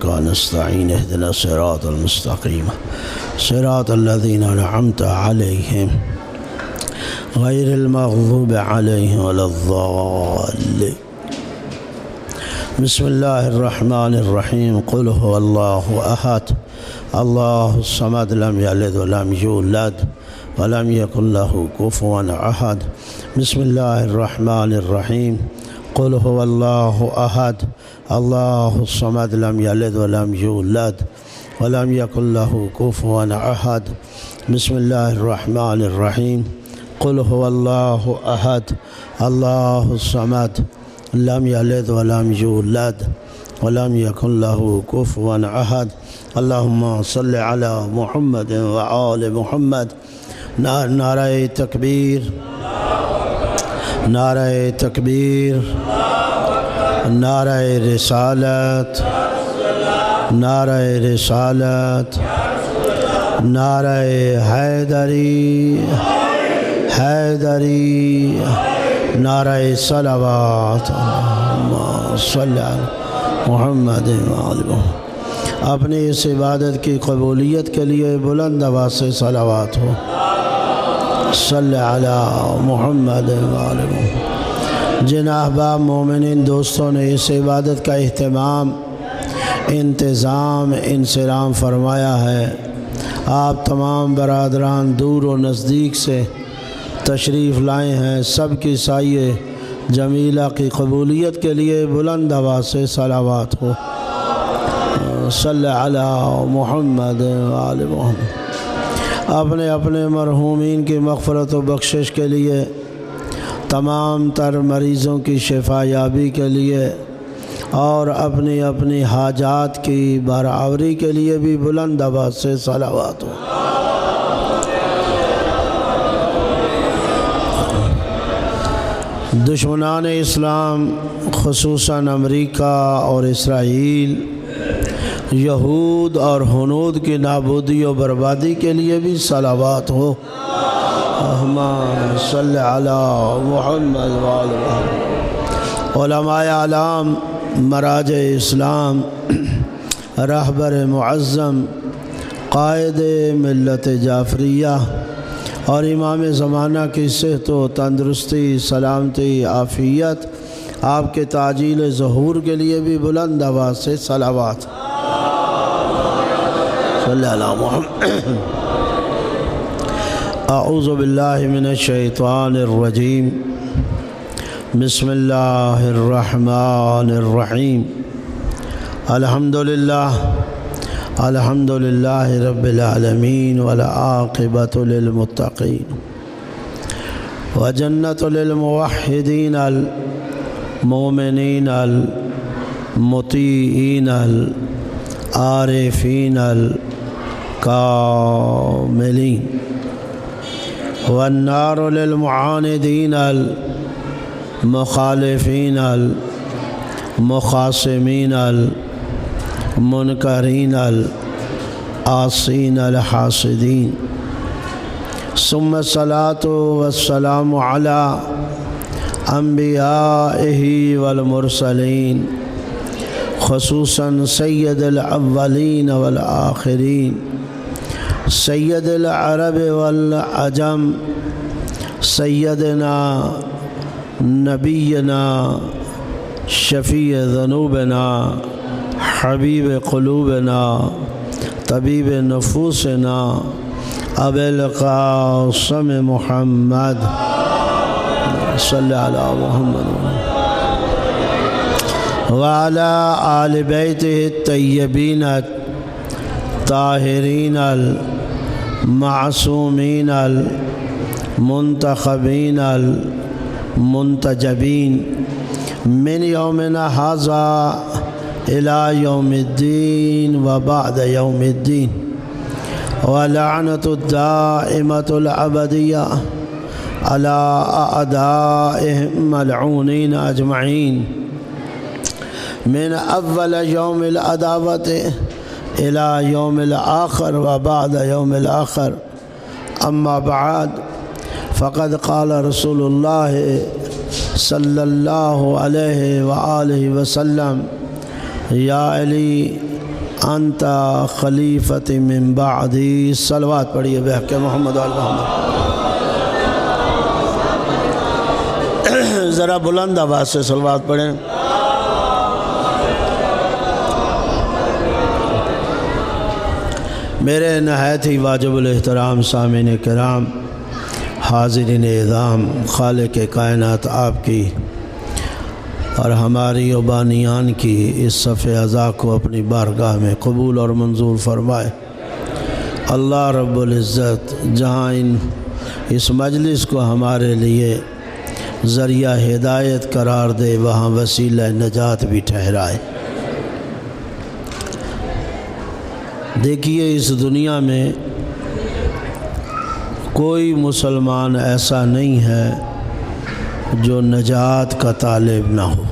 نستعين اهدنا الصراط المستقيم صراط الذين أنعمت عليهم غير المغضوب عليهم ولا الضالين. بسم الله الرحمن الرحيم. قل هو الله أحد الله الصمد لم يلد ولم يولد ولم يكن له كفوا أحد. بسم الله الرحمن الرحيم. قل هو الله أحد الله الصمد لم يلد ولم يولد ولم يكن له كفوا أحد. بسم الله الرحمن الرحيم. قل هو الله أحد الله الصمد لم يلد ولم يولد ولم يكن له كفوا أحد. اللهم صل على محمد وآل محمد. نعرہ تکبیر، نعرہ تکبیر، نعرہ رسالت، نعرہ رسالت، نعرہ حیدری، حیدری، نعرہ صلوات. اللہم صلی علی محمد وآل محمد. اپنی اس عبادت کی قبولیت کے لیے بلند آواز سے صلوات ہو. صلی علی محمد وآل محمد. جن احباب مومنین دوستوں نے اس عبادت کا اہتمام، انتظام، انصرام فرمایا ہے، آپ تمام برادران دور و نزدیک سے تشریف لائے ہیں، سب کی سایہ جمیلہ کی قبولیت کے لیے بلند آواز سے صلوات ہو. صلی علی محمد وآل محمد. اپنے اپنے مرحومین کی مغفرت و بخشش کے لیے، تمام تر مریضوں کی شفا یابی کے لیے اور اپنی اپنی حاجات کی برآوری کے لیے بھی بلند آواز سے صلوات ہو. دشمنان اسلام خصوصاً امریکہ اور اسرائیل، یہود اور ہنود کی نابودی و بربادی کے لیے بھی صلوات ہو. اللہم صلی علی محمد وآل محمد. علماء اعلام، مراجع اسلام، رہبر معظم، قائد ملت جعفریہ اور امام زمانہ کی صحت و تندرستی، سلامتی، عافیت، آپ کے تعجیل ظہور کے لیے بھی بلند آواز سے صلوات. صلی علی محمد. اعوذ باللہ من الشیطان الرجیم. بسم اللہ الرحمن الرحیم. الحمدللہ الحمدللہ رب العالمین والعاقبۃ للمتقین وجنۃ للموحدین المؤمنین المطیعین العارفین الکاملین والنار للمعاندین المخالفین المخاصمین المنکرین العاصین الحاسدین. ثم الصلاة والسلام علی انبیائہ والمرسلین خصوصاً سید الاولین والآخرین، سید العرب والعجم، سیدنا نبینا شفیع ذنوبنا حبیب قلوبنا طبیب نفوسنا ابی القاسم محمد. صلی علی محمد وعلی آل بیتہ الطیبین الطاہرین المعصومین المنتخبین المنتجبین من یومنا ھذا الى یوم الدین وبعد یوم الدین، ولعنۃ الدائمۃ الابدیہ علی اعدائہم ملعونین اجمعین من اول یوم العداوۃ الى یوم الآخر وبعد یوم الآخر. اما بعد فقد قال رسول اللہ صلی اللہ علیہ وآلہ وسلم یا علی انت خلیفۃ من بعدی. صلوات پڑھیے بحق محمد وآل محمد. ذرا بلند آواز سے صلوات پڑھیں. میرے نہایت ہی واجب الاحترام سامعین کرام، حاضرین اعظام، خالق کائنات آپ کی اور ہماری و بانیان کی اس صف عزا کو اپنی بارگاہ میں قبول اور منظور فرمائے. اللہ رب العزت جہاں اس مجلس کو ہمارے لیے ذریعہ ہدایت قرار دے، وہاں وسیلہ نجات بھی ٹھہرائے. دیکھیے، اس دنیا میں کوئی مسلمان ایسا نہیں ہے جو نجات کا طالب نہ ہو.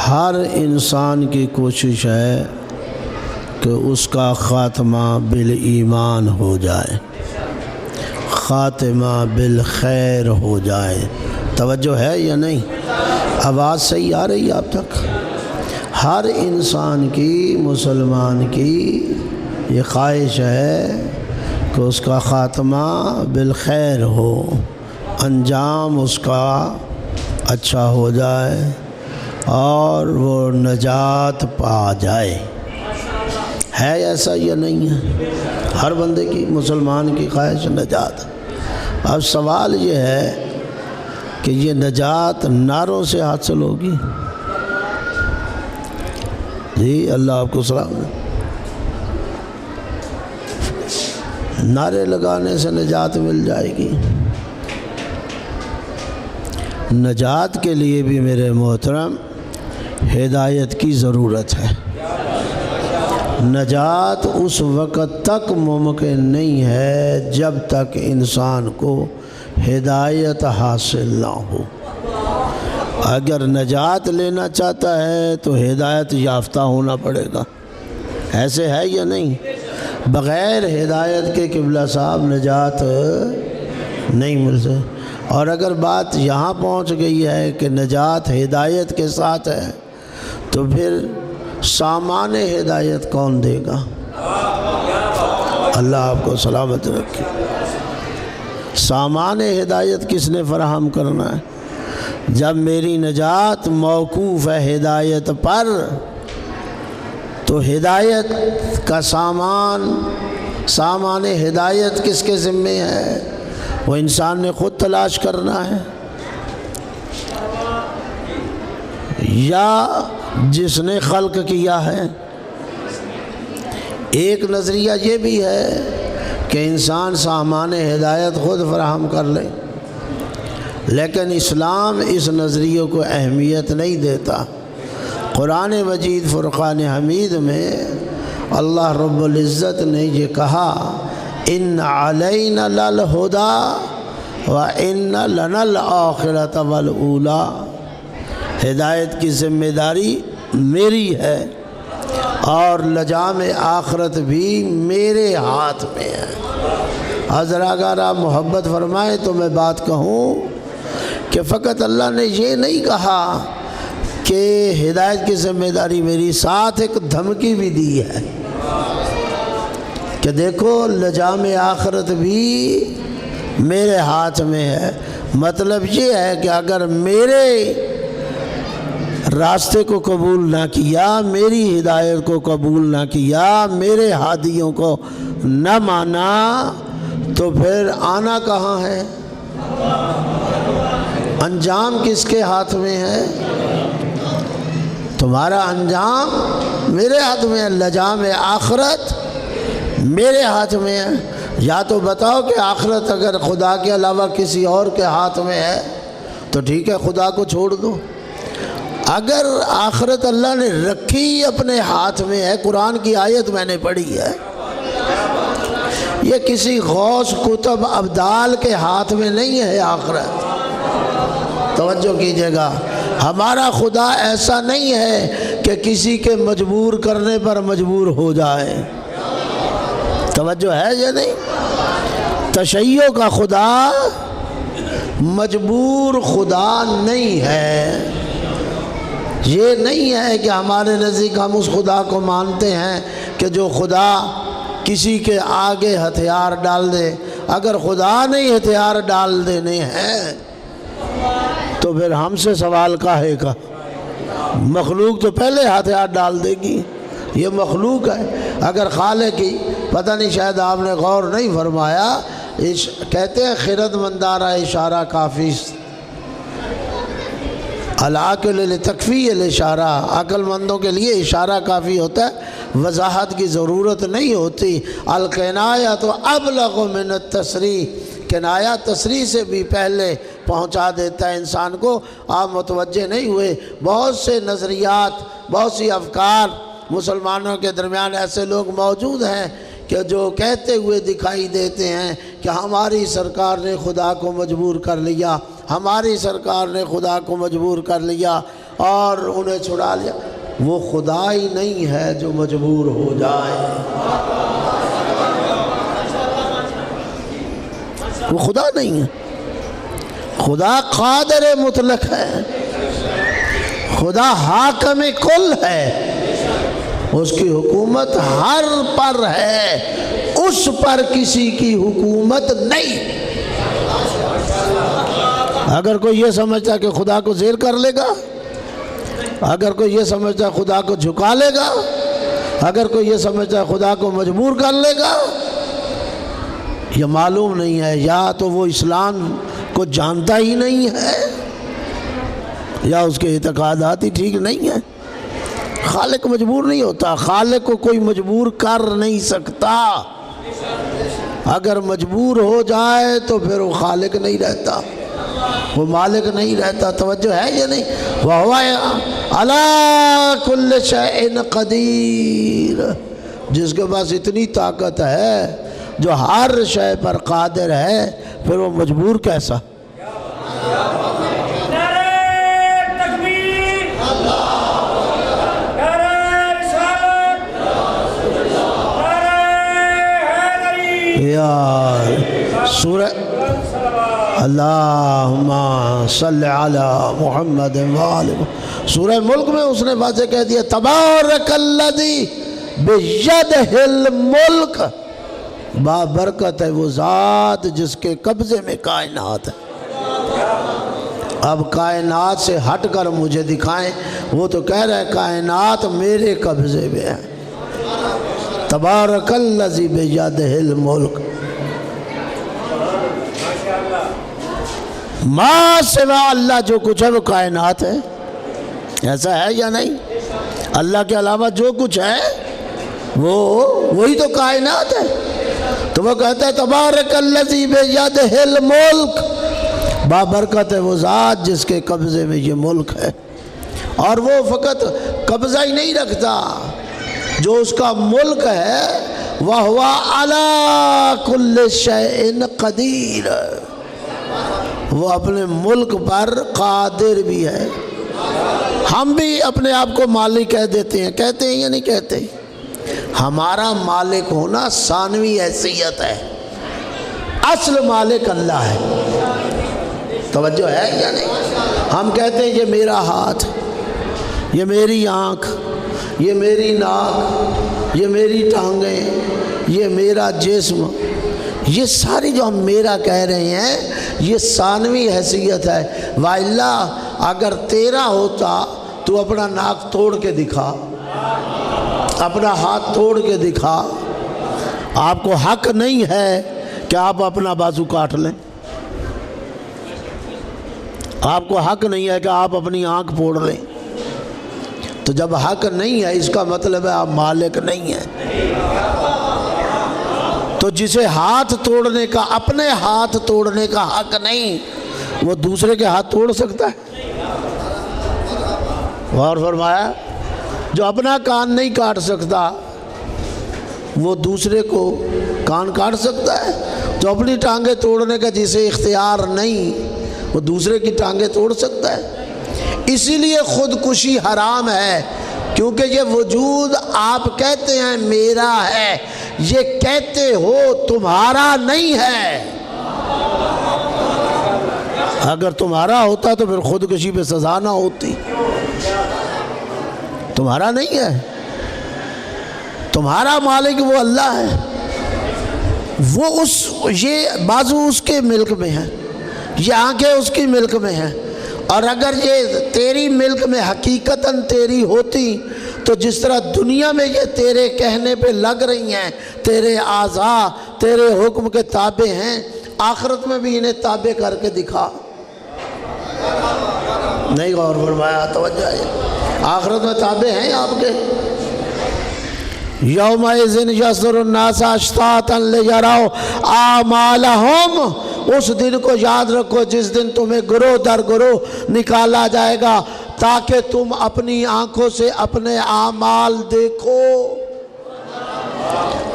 ہر انسان کی کوشش ہے کہ اس کا خاتمہ بالایمان ہو جائے، خاتمہ بالخیر ہو جائے. توجہ ہے یا نہیں؟ آواز صحیح آ رہی ہے آپ تک؟ ہر انسان کی، مسلمان کی یہ خواہش ہے کہ اس کا خاتمہ بالخیر ہو، انجام اس کا اچھا ہو جائے اور وہ نجات پا جائے. ہے ایسا یا نہیں ہے؟ ہر بندے کی، مسلمان کی خواہش نجات. اب سوال یہ ہے کہ یہ نجات نعروں سے حاصل ہوگی؟ جی اللہ آپ کو سلام. نعرے لگانے سے نجات مل جائے گی؟ نجات کے لیے بھی میرے محترم ہدایت کی ضرورت ہے. نجات اس وقت تک ممکن نہیں ہے جب تک انسان کو ہدایت حاصل نہ ہو. اگر نجات لینا چاہتا ہے تو ہدایت یافتہ ہونا پڑے گا. ایسے ہے یا نہیں؟ بغیر ہدایت کے قبلہ صاحب نجات نہیں ملتے. اور اگر بات یہاں پہنچ گئی ہے کہ نجات ہدایت کے ساتھ ہے تو پھر سامان ہدایت کون دے گا؟ اللہ آپ کو سلامت رکھے. سامان ہدایت کس نے فراہم کرنا ہے؟ جب میری نجات موقوف ہے ہدایت پر تو ہدایت کا سامان ہدایت کس کے ذمے ہے؟ وہ انسان نے خود تلاش کرنا ہے، یا جس نے خلق کیا ہے. ایک نظریہ یہ بھی ہے کہ انسان سامان ہدایت خود فراہم کر لے، لیکن اسلام اس نظریے کو اہمیت نہیں دیتا. قرآن مجید فرقان حمید میں اللہ رب العزت نے یہ کہا، ان علینا للہدی وان لنا الآخرۃ والاولی. ہدایت کی ذمہ داری میری ہے اور لجام آخرت بھی میرے ہاتھ میں ہے. حضرت اگر آپ محبت فرمائیں تو میں بات کہوں کہ فقط اللہ نے یہ نہیں کہا کہ ہدایت کی ذمہ داری میری، ساتھ ایک دھمکی بھی دی ہے کہ دیکھو لجام آخرت بھی میرے ہاتھ میں ہے. مطلب یہ ہے کہ اگر میرے راستے کو قبول نہ کیا، میری ہدایت کو قبول نہ کیا، میرے ہادیوں کو نہ مانا تو پھر آنا کہاں ہے؟ انجام کس کے ہاتھ میں ہے؟ تمہارا انجام میرے ہاتھ میں ہے، لجام آخرت میرے ہاتھ میں ہے. یا تو بتاؤ کہ آخرت اگر خدا کے علاوہ کسی اور کے ہاتھ میں ہے تو ٹھیک ہے، خدا کو چھوڑ دو. اگر آخرت اللہ نے رکھی اپنے ہاتھ میں ہے، قرآن کی آیت میں نے پڑھی ہے، یہ کسی غوث کتب ابدال کے ہاتھ میں نہیں ہے آخرت. توجہ کیجئے گا، ہمارا خدا ایسا نہیں ہے کہ کسی کے مجبور کرنے پر مجبور ہو جائے. توجہ ہے یا نہیں؟ تشیع کا خدا مجبور خدا نہیں ہے. یہ نہیں ہے کہ ہمارے نزدیک ہم اس خدا کو مانتے ہیں کہ جو خدا کسی کے آگے ہتھیار ڈال دے۔ اگر خدا نہیں ہتھیار ڈال دینے ہیں تو پھر ہم سے سوال کاہے کا؟ مخلوق تو پہلے ہتھیار ڈال دے گی، یہ مخلوق ہے۔ اگر خالق کی پتہ نہیں، شاید آپ نے غور نہیں فرمایا، کہتے ہیں خرد مندارہ اشارہ کافی، العاقل لتکفی الاشارہ، عقل مندوں کے لیے اشارہ کافی ہوتا ہے، وضاحت کی ضرورت نہیں ہوتی۔ الکنایۃ ابلغ من التصریح، کنایہ تصریح سے بھی پہلے پہنچا دیتا ہے انسان کو۔ آپ متوجہ نہیں ہوئے، بہت سے نظریات، بہت سی افکار مسلمانوں کے درمیان ایسے لوگ موجود ہیں کہ جو کہتے ہوئے دکھائی دیتے ہیں کہ ہماری سرکار نے خدا کو مجبور کر لیا، ہماری سرکار نے خدا کو مجبور کر لیا اور انہیں چھڑا لیا۔ وہ خدا ہی نہیں ہے جو مجبور ہو جائے، وہ خدا نہیں ہے۔ خدا قادر مطلق ہے، خدا حاکم کل ہے، اس کی حکومت ہر پر ہے، اس پر کسی کی حکومت نہیں۔ اگر کوئی یہ سمجھتا ہے کہ خدا کو زیر کر لے گا، اگر کوئی یہ سمجھتا ہے خدا کو جھکا لے گا، اگر کوئی یہ سمجھتا ہے خدا کو مجبور کر لے گا، یہ معلوم نہیں ہے، یا تو وہ اسلام کو جانتا ہی نہیں ہے یا اس کے اعتقادات ہی ٹھیک نہیں ہیں۔ خالق مجبور نہیں ہوتا، خالق کو کوئی مجبور کر نہیں سکتا۔ اگر مجبور ہو جائے تو پھر وہ خالق نہیں رہتا، وہ مالک نہیں رہتا۔ توجہ ہے یا نہیں؟ وَهُوَ عَلَىٰ كُلِّ شَيْءٍ قَدِيرٌ، جس کے پاس اتنی طاقت ہے، جو ہر شے پر قادر ہے، پھر وہ مجبور کیسا؟ سورہ اللہم صلی علی محمد وآلہ، سورہ ملک میں اس نے واضح کہہ دیا تبارک الذی بیدہ الملک، بابرکت ہے وہ ذات جس کے قبضے میں کائنات ہے۔ اب کائنات سے ہٹ کر مجھے دکھائیں، وہ تو کہہ رہا ہے کائنات میرے قبضے میں ہے۔ تبارک الذی بیدہ الملک، ما سوا اللہ جو کچھ ہے وہ کائنات ہے، ایسا ہے یا نہیں؟ اللہ کے علاوہ جو کچھ ہے وہی تو کائنات ہے۔ تو وہ کہتا ہے تبارک الذی بیدہ الملک، بابرکت ہے وہ ذات جس کے قبضے میں یہ ملک ہے۔ اور وہ فقط قبضہ ہی نہیں رکھتا، جو اس کا ملک ہے وَهُوَ عَلَىٰ كُلِّ شَيْءٍ قَدِيرٌ، وہ اپنے ملک پر قادر بھی ہے۔ ہم بھی اپنے آپ کو مالک کہہ دیتے ہیں، کہتے ہیں یا نہیں کہتے؟ ہمارا مالک ہونا ثانوی حیثیت ہے، اصل مالک اللہ ہے۔ توجہ ہے یا نہیں؟ ہم کہتے ہیں یہ میرا ہاتھ، یہ میری آنکھ، یہ میری ناک، یہ میری ٹانگیں، یہ میرا جسم، یہ ساری جو ہم میرا کہہ رہے ہیں یہ ثانوی حیثیت ہے۔ وَإِلَّا اگر تیرا ہوتا تو اپنا ناک توڑ کے دکھا، اپنا ہاتھ توڑ کے دکھا۔ آپ کو حق نہیں ہے کہ آپ اپنا بازو کاٹ لیں، آپ کو حق نہیں ہے کہ آپ اپنی آنکھ پھوڑ لیں۔ تو جب حق نہیں ہے اس کا مطلب ہے آپ مالک نہیں ہیں۔ تو جسے ہاتھ توڑنے کا، اپنے ہاتھ توڑنے کا حق نہیں، وہ دوسرے کے ہاتھ توڑ سکتا ہے؟ غور فرمایا؟ جو اپنا کان نہیں کاٹ سکتا وہ دوسرے کو کان کاٹ سکتا ہے؟ جو اپنی ٹانگیں توڑنے کا جسے اختیار نہیں وہ دوسرے کی ٹانگیں توڑ سکتا ہے؟ اسی لیے خودکشی حرام ہے، کیونکہ یہ وجود آپ کہتے ہیں میرا ہے، یہ کہتے ہو تمہارا نہیں ہے۔ اگر تمہارا ہوتا تو پھر خودکشی پہ سزا نہ ہوتی۔ تمہارا نہیں ہے، تمہارا مالک وہ اللہ ہے، وہ یہ بازو اس کے ملک میں ہے، یہ آنکھیں اس کی ملک میں ہیں، اور اگر یہ تیری ملک میں حقیقتاً تیری ہوتی تو جس طرح دنیا میں یہ تیرے کہنے پہ لگ رہی ہیں، تیرے اعضاء تیرے حکم کے تابع ہیں، آخرت میں بھی انہیں تابع کر کے دکھا۔ نہیں غور فرمایا، توجہ ہے، آخرت میں تابع ہیں آپ کے۔ یومئذ یصدر الناس اشتاتا لیروا اعمالہم، اس دن کو یاد رکھو جس دن تمہیں گروہ در گروہ نکالا جائے گا تاکہ تم اپنی آنکھوں سے اپنے اعمال دیکھو۔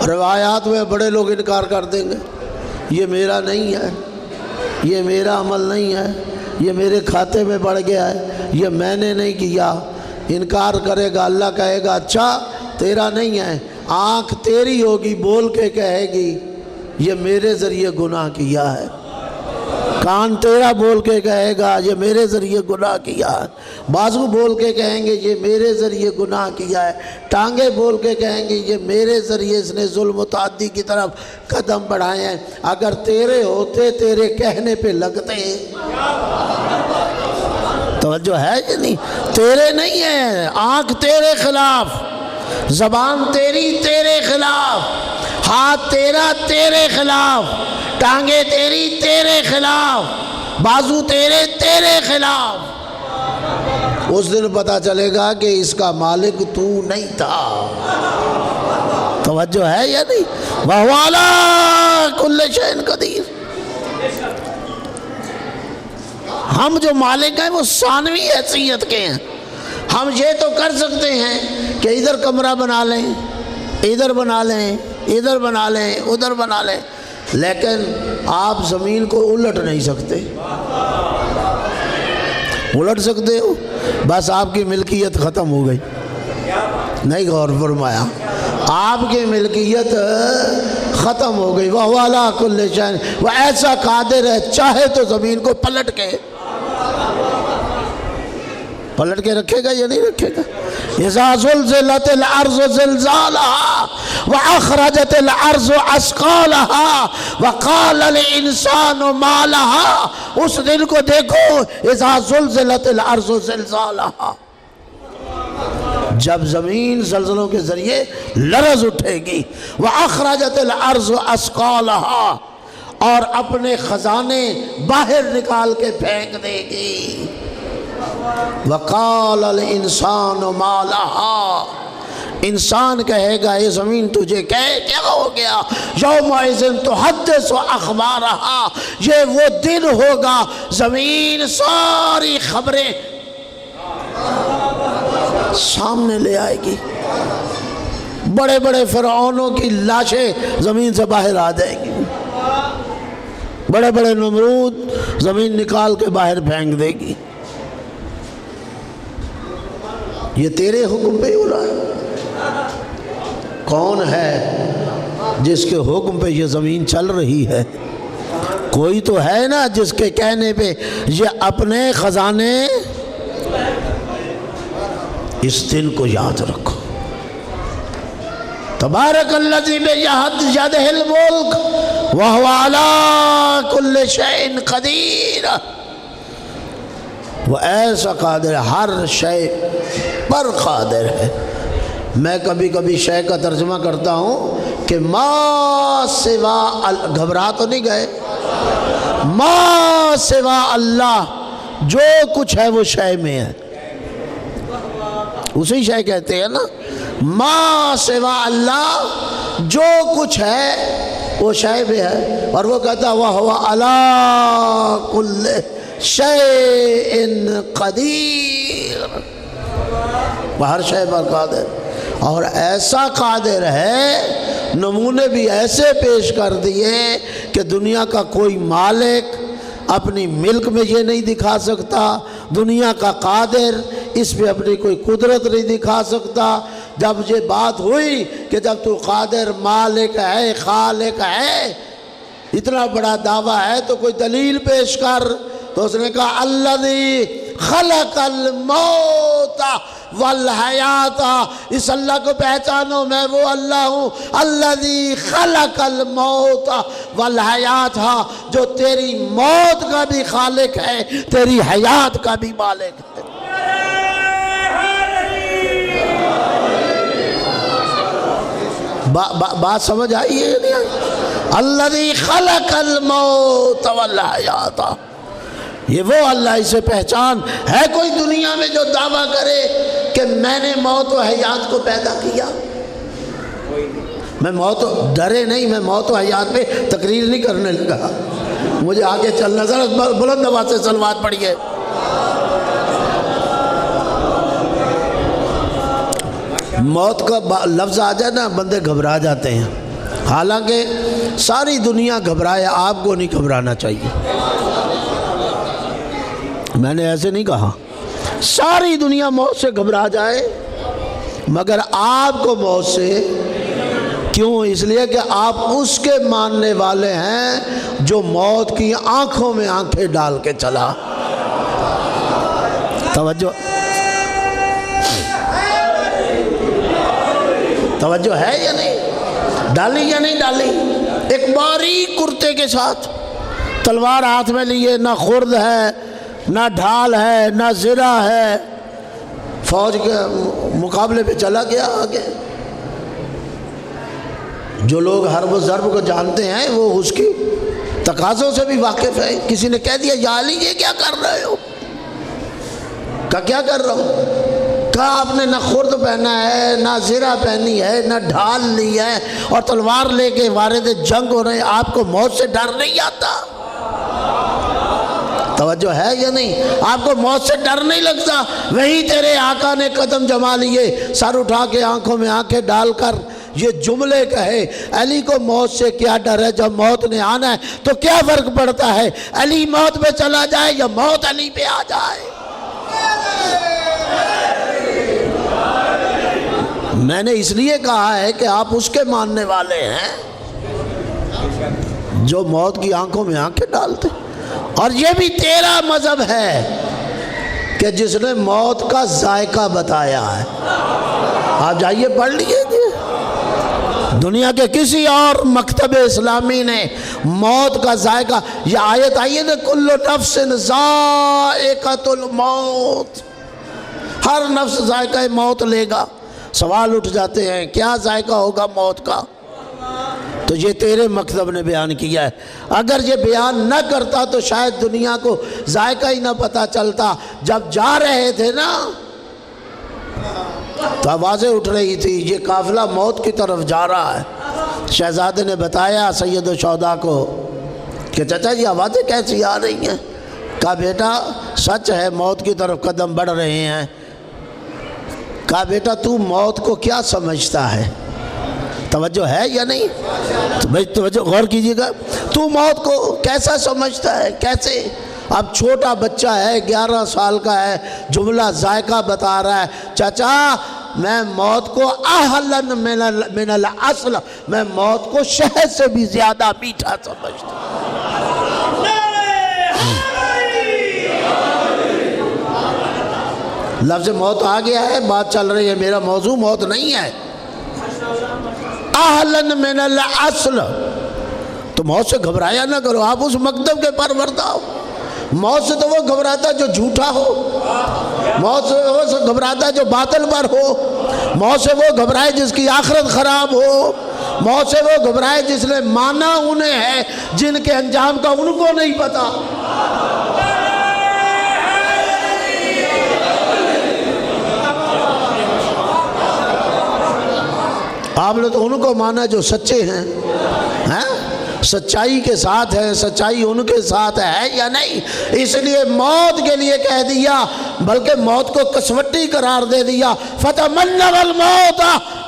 روایات میں بڑے لوگ انکار کر دیں گے، یہ میرا نہیں ہے، یہ میرا عمل نہیں ہے، یہ میرے کھاتے میں بڑھ گیا ہے، یہ میں نے نہیں کیا۔ انکار کرے گا، اللہ کہے گا اچھا تیرا نہیں ہے، آنکھ تیری ہوگی، بول کے کہے گی یہ میرے ذریعے گناہ کیا ہے، کان تیرا بول کے کہے گا یہ میرے ذریعے گناہ کیا ہے، بازو بول کے کہیں گے یہ میرے ذریعے گناہ کیا ہے، ٹانگیں بول کے کہیں گے یہ میرے ذریعے اس نے ظلم و تعدی کی طرف قدم بڑھائے ہیں۔ اگر تیرے ہوتے تیرے کہنے پہ لگتے، توجہ ہے یا نہیں؟ تیرے نہیں ہے، آنکھ تیرے خلاف، زبان تیری تیرے خلاف، ہاتھ تیرا تیرے خلاف، ٹانگیں تیری تیرے خلاف، بازو تیرے تیرے خلاف۔ اس دن پتہ چلے گا کہ اس کا مالک تو نہیں تھا۔ توجہ ہے یا نہیں؟ وَهُوَ عَلَىٰ كُلِّ شَيْءٍ قَدِيرٌ۔ ہم جو مالک ہیں وہ ثانوی حیثیت کے ہیں، ہم یہ تو کر سکتے ہیں کہ ادھر کمرہ بنا لیں، ادھر بنا لیں، ادھر بنا لیں، ادھر بنا لیں، لیکن آپ زمین کو الٹ نہیں سکتے۔ الٹ سکتے ہو بس آپ کی ملکیت ختم ہو گئی۔ نہیں غور فرمایا، آپ کی ملکیت ختم ہو گئی۔ وَهُوَ عَلَىٰ كُلِّ شَيْءٍ، وہ ایسا قادر ہے چاہے تو زمین کو پلٹ کے رکھے گا یا نہیں رکھے گا؟ اِذَا زُلْزِلَتِ الْأَرْضُ زِلْزَالَهَا وَأَخْرَجَتِ الْأَرْضُ أَثْقَالَهَا وَقَالَ الْإِنسَانُ مَا لَهَا، اس دن کو دیکھو، اِذَا زُلْزِلَتِ الْأَرْضُ زِلْزَالَهَا، جب زمین زلزلوں کے ذریعے لرز اٹھے گی، وَأَخْرَجَتِ الْأَرْضُ أَثْقَالَهَا، اور اپنے خزانے باہر نکال کے پھینک دے گی۔ وَقَالَ الْإِنسَانُ مَا لَهَا، انسان کہے گا یہ زمین تجھے کیا ہو گیا؟ یومئذ تحدث اخبارها، یہ وہ دن ہوگا زمین ساری خبریں سامنے لے آئے گی، بڑے بڑے فرعونوں کی لاشیں زمین سے باہر آ جائیں گی، بڑے بڑے نمرود زمین نکال کے باہر پھینک دے گی۔ یہ تیرے حکم پہ ہو رہا ہے؟ کون ہے جس کے حکم پہ یہ زمین چل رہی ہے؟ کوئی تو ہے نا جس کے کہنے پہ یہ اپنے خزانے۔ اس دن کو یاد رکھو، تبارک الذی بیدہ الملک وہو علی کل شیء قدیر، وہ ایسا قادر ہے، ہر شے پر قادر ہے۔ میں کبھی کبھی شے کا ترجمہ کرتا ہوں کہ ما سوا، گھبرا تو نہیں گئے، ما سوا اللہ، جو کچھ ہے وہ شے میں ہے، اسی شے کہتے ہیں نا، ما سوا اللہ، جو کچھ ہے وہ شے میں ہے، اور وہ کہتا ہے وَهُوَ عَلَىٰ كُلِّ شَيْءٍ قَدِيرٌ، وہ ہر شے پر قادر، اور ایسا قادر ہے، نمونے بھی ایسے پیش کر دیے کہ دنیا کا کوئی مالک اپنی ملک میں یہ نہیں دکھا سکتا، دنیا کا قادر اس پہ اپنی کوئی قدرت نہیں دکھا سکتا۔ جب یہ بات ہوئی کہ جب تو قادر مالک ہے، خالق ہے، اتنا بڑا دعویٰ ہے تو کوئی دلیل پیش کر، تو اس نے کہا الذی خلق الموت والحیات، اس اللہ کو پہچانو میں وہ اللہ ہوں الذی خلق الموت والحیات، جو تیری موت کا بھی خالق ہے، تیری حیات کا بھی مالک ہے۔ بات سمجھ آئی ہے نہیں آئی؟ الذی خلق الموت والحیات، یہ وہ اللہ، اسے پہچان۔ ہے کوئی دنیا میں جو دعویٰ کرے کہ میں نے موت و حیات کو پیدا کیا؟ میں موت ڈرے نہیں، میں موت و حیات پہ تقریر نہیں کرنے لگا، مجھے آگے چلنا، ذرا بلند آواز سے صلوات پڑھیے۔ موت کا لفظ آ جائے نا بندے گھبرا جاتے ہیں، حالانکہ ساری دنیا گھبرائے، آپ کو نہیں گھبرانا چاہیے۔ میں نے ایسے نہیں کہا ساری دنیا موت سے گھبرا جائے، مگر آپ کو موت سے کیوں؟ اس لیے کہ آپ اس کے ماننے والے ہیں جو موت کی آنکھوں میں آنکھیں ڈال کے چلا۔ توجہ ہے یا نہیں؟ ڈالی یا نہیں ڈالی؟ ایک باریک کرتے کے ساتھ تلوار ہاتھ میں لیے، نہ خرد ہے، نہ ڈھال ہے، نہ زرہ ہے، فوج کے مقابلے پہ چلا گیا آگے۔ جو لوگ حرب و ضرب کو جانتے ہیں وہ اس کی تقاضوں سے بھی واقف ہے۔ کسی نے کہہ دیا یا علی یہ کیا کر رہے ہو؟ کہا کیا کر رہا ہوں؟ کہا آپ نے نہ خرد پہنا ہے، نہ زرہ پہنی ہے، نہ ڈھال لی ہے، اور تلوار لے کے وارد جنگ ہو رہے ہیں، آپ کو موت سے ڈر نہیں آتا؟ توجہ ہے یا نہیں؟ آپ کو موت سے ڈر نہیں لگتا؟ وہی تیرے آقا نے قدم جما لیے، سر اٹھا کے آنکھوں میں آنکھیں ڈال کر یہ جملے کہے، علی کو موت سے کیا ڈر ہے؟ جب موت نے آنا ہے تو کیا فرق پڑتا ہے؟ علی موت پہ چلا جائے یا موت علی پہ آ جائے؟ میں نے اس لیے کہا ہے کہ آپ اس کے ماننے والے ہیں جو موت کی آنکھوں میں آنکھیں ڈالتے، اور یہ بھی تیرا مذہب ہے کہ جس نے موت کا ذائقہ بتایا ہے۔ آپ جائیے پڑھ لیجیے، دنیا کے کسی اور مکتب اسلامی نے موت کا ذائقہ، یہ آیت آئی ہے نا کل نفس ذائقۃ الموت، ہر نفس ذائقہ موت لے گا۔ سوال اٹھ جاتے ہیں کیا ذائقہ ہوگا موت کا؟ تو یہ تیرے مکتب نے بیان کیا ہے۔ اگر یہ بیان نہ کرتا تو شاید دنیا کو ذائقہ ہی نہ پتہ چلتا۔ جب جا رہے تھے نا تو آوازیں اٹھ رہی تھی یہ قافلہ موت کی طرف جا رہا ہے۔ شہزادے نے بتایا سید الشہداء کو کہ چچا یہ آوازیں کیسی آ رہی ہیں؟ کہا بیٹا سچ ہے موت کی طرف قدم بڑھ رہے ہیں۔ کہا بیٹا تو موت کو کیا سمجھتا ہے؟ توجہ ہے یا نہیں؟ تو بھائی توجہ غور کیجیے گا، تو موت کو کیسا سمجھتا ہے؟ کیسے؟ اب چھوٹا بچہ ہے 11 سال کا ہے، جملہ ذائقہ بتا رہا ہے، چچا میں موت کو اہلن من الاصل، میں موت کو شہد سے بھی زیادہ میٹھا سمجھتا ہوں۔ لفظ موت آ گیا ہے، بات چل رہی ہے، میرا موضوع موت نہیں ہے۔ اہلن من الاصل، تو موت سے گھبرایا نہ کرو، آپ اس مکتب کے پروردہ ہو۔ موت سے تو وہ گھبراتا جو جھوٹا ہو، موت سے وہ گھبراتا جو باطل پر ہو، موت سے وہ گھبرائے جس کی آخرت خراب ہو، موت سے وہ گھبرائے جس نے مانا انہیں ہے جن کے انجام کا ان کو نہیں پتا۔ آپ نے تو ان کو مانا جو سچے ہیں، سچائی کے ساتھ ہے، سچائی ان کے ساتھ ہے یا نہیں؟ اس لیے موت کے لیے کہہ دیا، بلکہ موت کو کسوٹی قرار دے دیا، فتمنوا الموت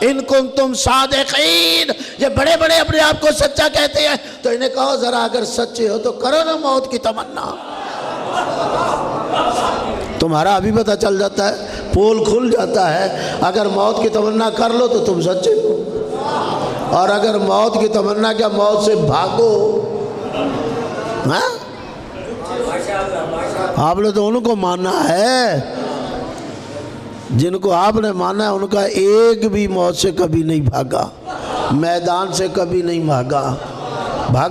ان کنتم صادقین۔ یہ بڑے بڑے اپنے آپ کو سچا کہتے ہیں تو انہیں کہو ذرا اگر سچے ہو تو کرو نا موت کی تمنا۔ تمہارا ابھی پتہ چل جاتا ہے، پول کھل جاتا ہے، اگر موت کی تمنا کر لو تو تم سچے ہو، اور اگر موت کی تمنا کیا موت سے بھاگو۔ آپ نے تو ان کو ماننا ہے۔ جن کو آپ نے مانا ہے ان کا ایک بھی موت سے کبھی نہیں بھاگا، میدان سے کبھی نہیں بھاگا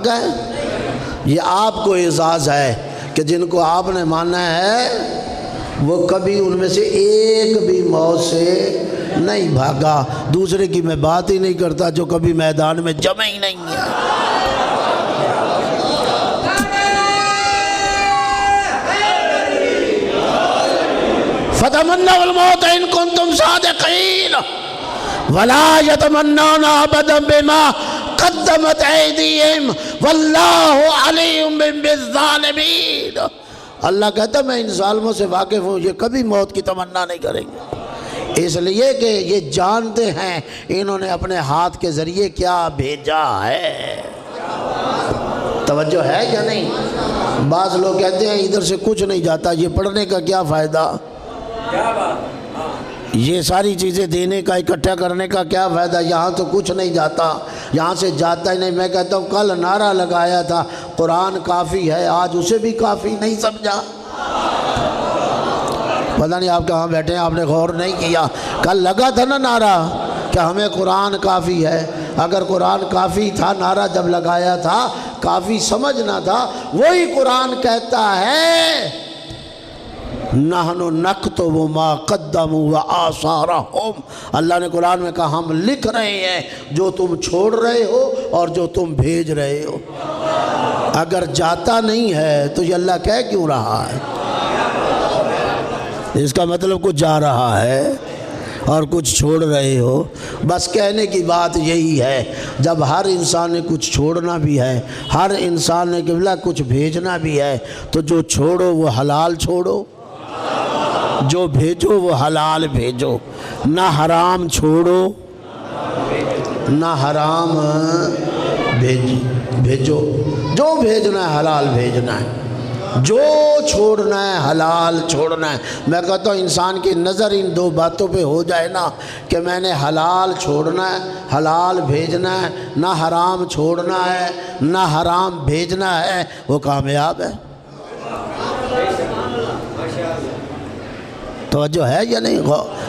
ہے۔ یہ آپ کو اعزاز ہے کہ جن کو آپ نے مانا ہے وہ کبھی ان میں سے ایک بھی موت سے نہیں بھاگا۔ دوسرے کی میں بات ہی نہیں کرتا جو کبھی میدان میں جمع ہی نہیں ہے۔ فَتَمَنَّوُا الْمَوْتَ إِن كُنتُمْ صَادِقِينَ وَلَا يَتَمَنَّوْنَ أَبَدًا بِمَا قَدَّمَتْ أَيْدِيهِمْ وَاللَّهُ عَلِيمٌ بِالظَّالِمِينَ۔ اللہ کہتا ہے میں ان ظالموں سے واقف ہوں، یہ کبھی موت کی تمنا نہیں کریں گے، اس لیے کہ یہ جانتے ہیں انہوں نے اپنے ہاتھ کے ذریعے کیا بھیجا ہے۔ توجہ ہے یا نہیں؟ بعض لوگ کہتے ہیں ادھر سے کچھ نہیں جاتا، یہ پڑھنے کا کیا فائدہ، یہ ساری چیزیں دینے کا اکٹھا کرنے کا کیا فائدہ، یہاں تو کچھ نہیں جاتا، یہاں سے جاتا ہی نہیں۔ میں کہتا ہوں کل نعرہ لگایا تھا قرآن کافی ہے، آج اسے بھی کافی نہیں سمجھا۔ پتہ نہیں آپ کہاں بیٹھے ہیں، آپ نے غور نہیں کیا۔ کل لگا تھا نا نعرہ کہ ہمیں قرآن کافی ہے، اگر قرآن کافی تھا نعرہ جب لگایا تھا کافی سمجھنا تھا۔ وہی قرآن کہتا ہے نحن نکتب ما قدموا وآثارہم، اللہ نے قرآن میں کہا ہم لکھ رہے ہیں جو تم چھوڑ رہے ہو اور جو تم بھیج رہے ہو۔ اگر جاتا نہیں ہے تو یہ اللہ کہہ کیوں رہا ہے؟ اس کا مطلب کچھ جا رہا ہے اور کچھ چھوڑ رہے ہو۔ بس کہنے کی بات یہی ہے، جب ہر انسان نے کچھ چھوڑنا بھی ہے، ہر انسان نے قبلہ کچھ بھیجنا بھی ہے، تو جو چھوڑو وہ حلال چھوڑو، جو بھیجو وہ حلال بھیجو، نہ حرام چھوڑو نہ حرام بھیجو۔ جو بھیجنا ہے حلال بھیجنا ہے، جو چھوڑنا ہے حلال چھوڑنا ہے۔ میں کہتا ہوں انسان کی نظر ان دو باتوں پہ ہو جائے نا کہ میں نے حلال چھوڑنا ہے حلال بھیجنا ہے، نہ حرام چھوڑنا ہے نہ حرام بھیجنا ہے، وہ کامیاب ہے۔ توجہ ہے یا نہیں؟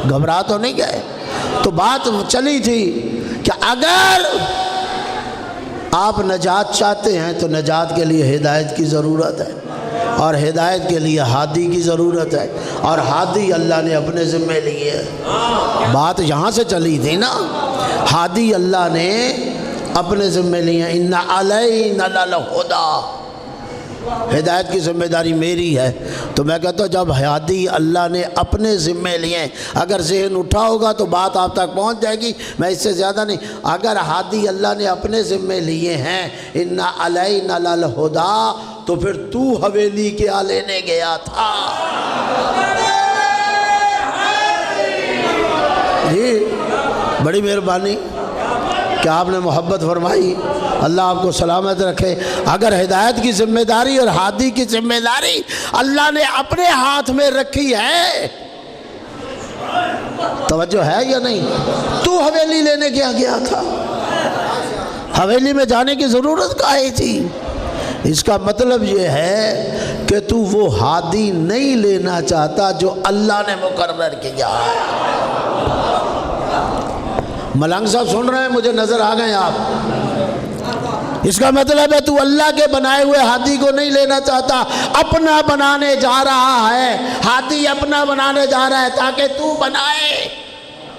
گھبرا تو نہیں گئے؟ تو بات چلی تھی کہ اگر آپ نجات چاہتے ہیں تو نجات کے لیے ہدایت کی ضرورت ہے، اور ہدایت کے لیے ہادی کی ضرورت ہے، اور ہادی اللہ نے اپنے ذمہ لیے ہے۔ بات یہاں سے چلی تھی نا، ہادی اللہ نے اپنے ذمہ لیے، ان علینا للہدی، ہدایت کی ذمہ داری میری ہے۔ تو میں کہتا ہوں جب ہادی اللہ نے اپنے ذمہ لیے، اگر ذہن اٹھا ہوگا تو بات آپ تک پہنچ جائے گی، میں اس سے زیادہ نہیں۔ اگر ہادی اللہ نے اپنے ذمہ لیے ہیں ان علینا للہدی، تو پھر تو حویلی کیا لینے گیا تھا؟ جی بڑی مہربانی کہ آپ نے محبت فرمائی، اللہ آپ کو سلامت رکھے۔ اگر ہدایت کی ذمہ داری اور ہادی کی ذمہ داری اللہ نے اپنے ہاتھ میں رکھی ہے، توجہ ہے یا نہیں؟ تو حویلی لینے گیا تھا، حویلی میں جانے کی ضرورت کاہے تھی؟ اس کا مطلب یہ ہے کہ تو وہ ہادی نہیں لینا چاہتا جو اللہ نے مقرر کیا ہے۔ ملنگ صاحب سن رہے ہیں؟ مجھے نظر آ گئے آپ۔ اس کا مطلب ہے تو اللہ کے بنائے ہوئے ہادی کو نہیں لینا چاہتا، اپنا بنانے جا رہا ہے، ہادی اپنا بنانے جا رہا ہے تاکہ تو بنائے۔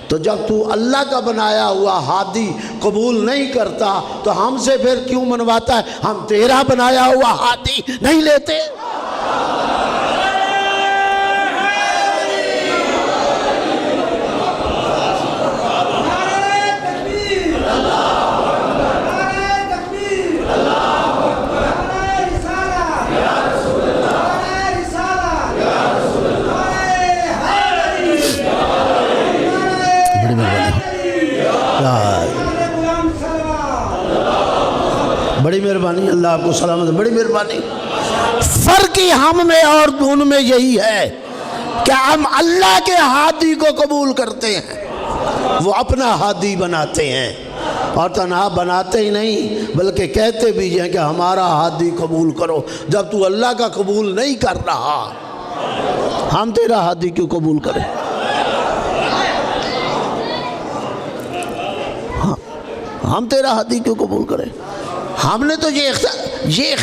تو جب تو اللہ کا بنایا ہوا ہادی قبول نہیں کرتا تو ہم سے پھر کیوں منواتا ہے؟ ہم تیرا بنایا ہوا ہادی نہیں لیتے؟ بڑی مہربانی، اللہ آپ کو سلامت، بڑی مہربانی۔ فرق ہی ہم میں اور ان میں یہی ہے کہ ہم اللہ کے ہادی کو قبول کرتے ہیں، وہ اپنا ہادی بناتے ہیں، اور تنہا بناتے ہی نہیں بلکہ کہتے بھی ہیں کہ ہمارا ہادی قبول کرو۔ جب تو اللہ کا قبول نہیں کر رہا، ہم تیرا ہادی کیوں قبول کریں؟ ہم تیرا ہدی کیوں قبول کریں؟ ہم نے تو یہ